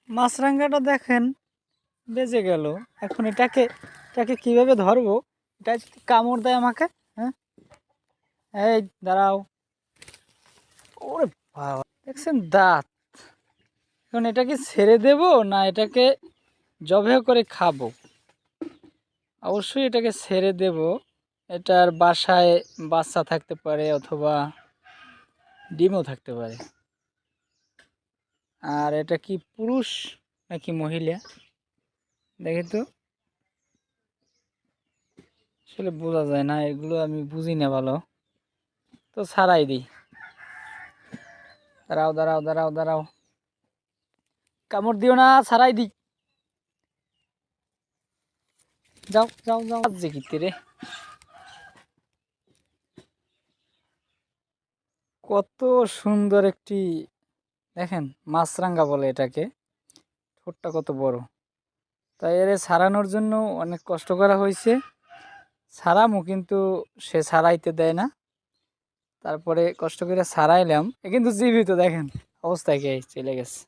মাছরাঙাটা দেখেন বেজে গেল। এখন এটাকে কিভাবে ধরবো? এটা যদি কামড় দেয় আমাকে। হ্যাঁ, এই দাঁড়াও। ওরে বাবা, দেখছেন দাঁত। এখন এটাকে ছেড়ে দেব না এটাকে জবে করে খাবো? অবশ্যই এটাকে ছেড়ে দেব। এটার বাসায় বাচ্চা থাকতে পারে অথবা ডিমও থাকতে পারে। আর এটা কি পুরুষ নাকি মহিলা দেখি তো, আসলে বোঝা যায় না, এগুলো আমি বুঝি না ভালো। তো ছাড়াই দিই। দাঁড়াও দাঁড়াও দাঁড়াও দাঁড়াও, কামড় দিও না, ছাড়াই দিই। যাও যাও যাও, যে কি রে, কত সুন্দর একটি, দেখেন মাছরাঙা বলে এটাকে। ঠোঁটটা কত বড়। তাই এর ছাড়ানোর জন্য অনেক কষ্ট করা হয়েছে। ছাড়ামো কিন্তু সে ছাড়াইতে দেয় না। তারপরে কষ্ট করে ছাড়াইলাম, এ কিন্তু জীবিত, দেখেন অবস্থায় কে চলে গেছে।